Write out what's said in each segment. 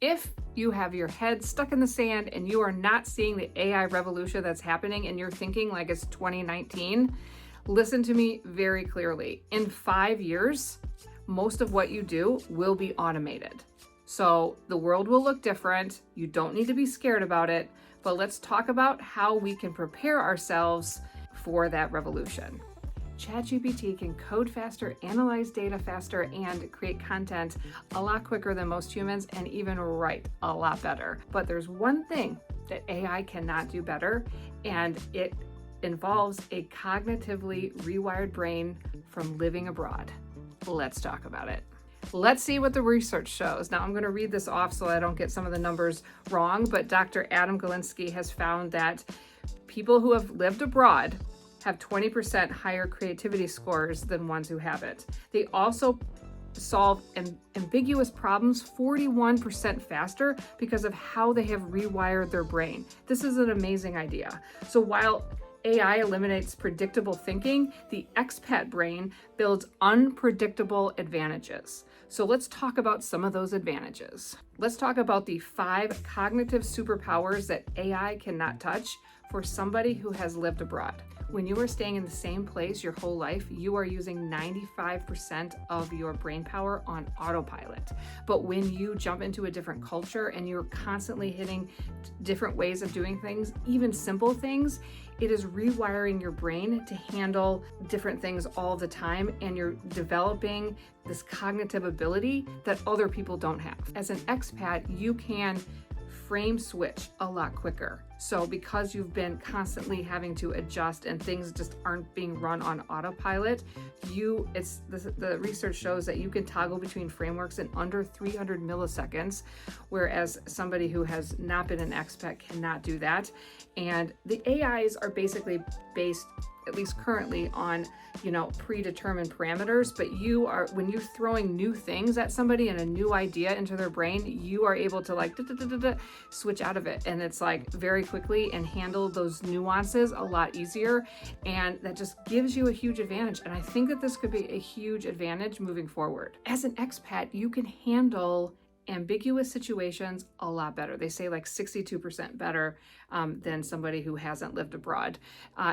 If you have your head stuck in the sand and you are not seeing the AI revolution that's happening and you're thinking like it's 2019, listen to me very clearly. In 5 years, most of what you do will be automated. So the world will look different. You don't need to be scared about it, but let's talk about how we can prepare ourselves for that revolution. ChatGPT can code faster, analyze data faster, and create content a lot quicker than most humans, and even write a lot better. But there's one thing that AI cannot do better, and it involves a cognitively rewired brain from living abroad. Let's talk about it. Let's see what the research shows. Now I'm going to read this off so I don't get some of the numbers wrong, but Dr. Adam Galinsky has found that people who have lived abroad have 20% higher creativity scores than ones who haven't. They also solve ambiguous problems 41% faster because of how they have rewired their brain. This is an amazing idea. So while AI eliminates predictable thinking, the expat brain builds unpredictable advantages. So let's talk about some of those advantages. Let's talk about the 5 cognitive superpowers that AI cannot touch for somebody who has lived abroad. When you are staying in the same place your whole life, you are using 95% of your brain power on autopilot. But when you jump into a different culture and you're constantly hitting different ways of doing things, even simple things, it is rewiring your brain to handle different things all the time, and you're developing this cognitive ability that other people don't have. As an expat, you can frame switch a lot quicker. So because you've been constantly having to adjust and things just aren't being run on autopilot, the research shows that you can toggle between frameworks in under 300 milliseconds, whereas somebody who has not been an expat cannot do that. And the AIs are basically based, at least currently, on predetermined parameters, but when you're throwing new things at somebody and a new idea into their brain, you are able to switch out of it, and it's like very quickly, and handle those nuances a lot easier, and that just gives you a huge advantage. And I think that this could be a huge advantage moving forward. As an expat, you can handle ambiguous situations a lot better. They say like 62% better than somebody who hasn't lived abroad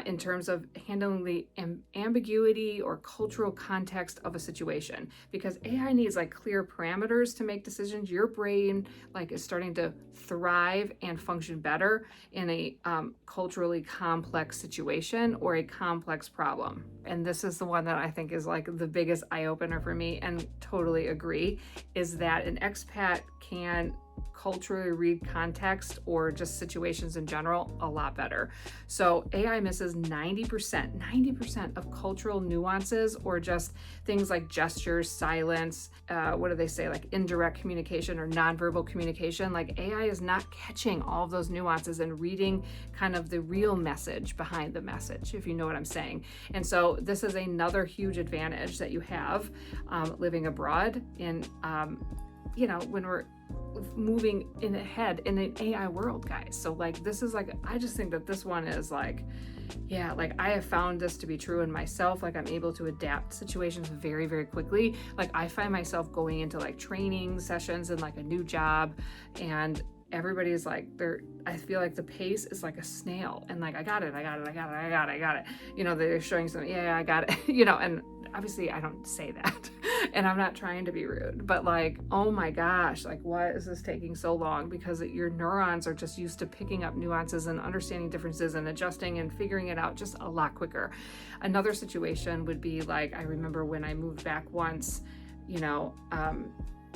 in terms of handling the ambiguity or cultural context of a situation, because AI needs like clear parameters to make decisions. Your brain is starting to thrive and function better in a culturally complex situation or a complex problem. And this is the one that I think is like the biggest eye-opener for me, and totally agree, is that an expat can culturally read context or just situations in general a lot better. So AI misses 90% of cultural nuances, or just things like gestures, silence, what do they say, like indirect communication or nonverbal communication. Like AI is not catching all of those nuances and reading kind of the real message behind the message, if you know what I'm saying. And so this is another huge advantage that you have living abroad in when we're moving ahead in an AI world, guys. So this is I just think that this one is I have found this to be true in myself. I'm able to adapt situations very, very quickly. I find myself going into training sessions and a new job, and everybody's I feel like the pace is like a snail, and I got it. They're showing something, yeah, I got it, and obviously I don't say that and I'm not trying to be rude, but oh my gosh, why is this taking so long? Because your neurons are just used to picking up nuances and understanding differences and adjusting and figuring it out just a lot quicker. Another situation would be I remember when I moved back once,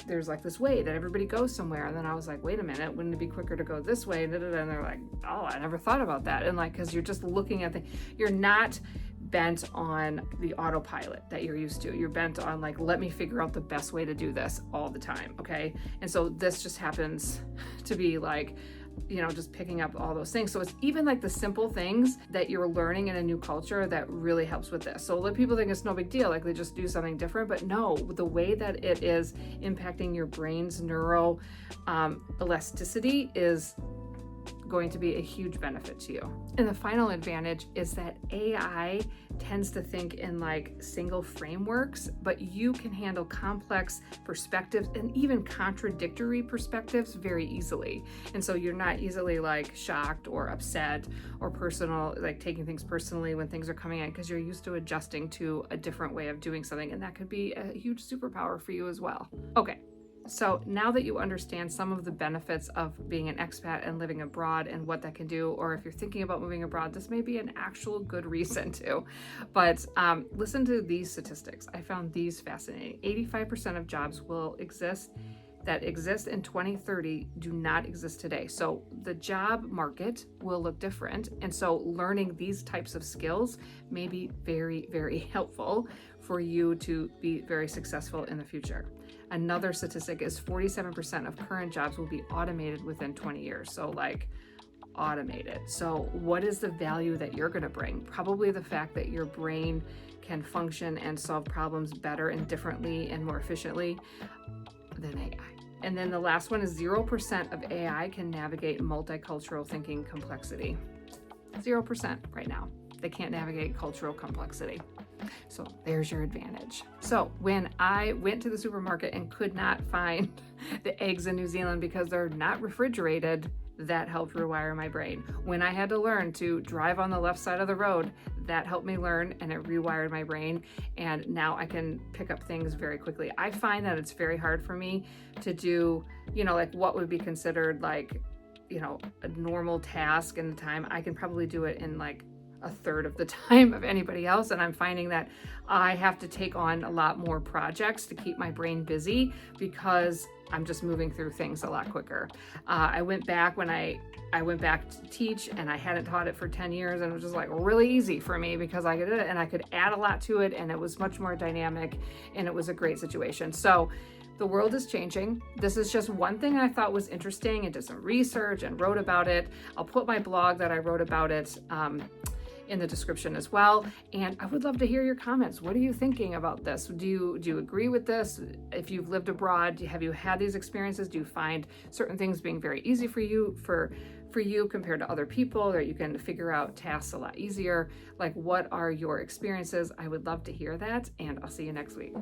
there's this way that everybody goes somewhere, and then I was wait a minute, wouldn't it be quicker to go this way? And they're oh, I never thought about that. And because you're just looking at you're not bent on the autopilot that you're used to. You're bent on let me figure out the best way to do this all the time, okay? And so this just happens to be just picking up all those things. So it's even the simple things that you're learning in a new culture that really helps with this. So a lot of people think it's no big deal, they just do something different, but no, the way that it is impacting your brain's neural elasticity is going to be a huge benefit to you. And the final advantage is that AI tends to think in like single frameworks, but you can handle complex perspectives and even contradictory perspectives very easily. And so you're not easily like shocked or upset or personal, like taking things personally when things are coming in, because you're used to adjusting to a different way of doing something. And that could be a huge superpower for you as well. Okay. So now that you understand some of the benefits of being an expat and living abroad and what that can do, or if you're thinking about moving abroad, this may be an actual good reason to. But listen to these statistics. I found these fascinating. 85% of jobs that exist in 2030 do not exist today. So the job market will look different. And so learning these types of skills may be very, very helpful for you to be very successful in the future. Another statistic is 47% of current jobs will be automated within 20 years. So like automated. So what is the value that you're going to bring? Probably the fact that your brain can function and solve problems better and differently and more efficiently than AI. And then the last one is 0% of AI can navigate multicultural thinking complexity. 0% right now. They can't navigate cultural complexity. So there's your advantage. So when I went to the supermarket and could not find the eggs in New Zealand because they're not refrigerated, that helped rewire my brain. When I had to learn to drive on the left side of the road, that helped me learn and it rewired my brain. And now I can pick up things very quickly. I find that it's very hard for me to do, like what would be considered like, a normal task in the time. I can probably do it in like a third of the time of anybody else. And I'm finding that I have to take on a lot more projects to keep my brain busy because I'm just moving through things a lot quicker. I went back when I went back to teach and I hadn't taught it for 10 years and it was just like really easy for me because I could do it and I could add a lot to it and it was much more dynamic and it was a great situation. So the world is changing. This is just one thing I thought was interesting and did some research and wrote about it. I'll put my blog that I wrote about it in the description as well. And I would love to hear your comments. What are you thinking about this? Do you agree with this? If you've lived abroad, have you had these experiences? Do you find certain things being very easy for you compared to other people, or you can figure out tasks a lot easier? Like, what are your experiences? I would love to hear that, and I'll see you next week.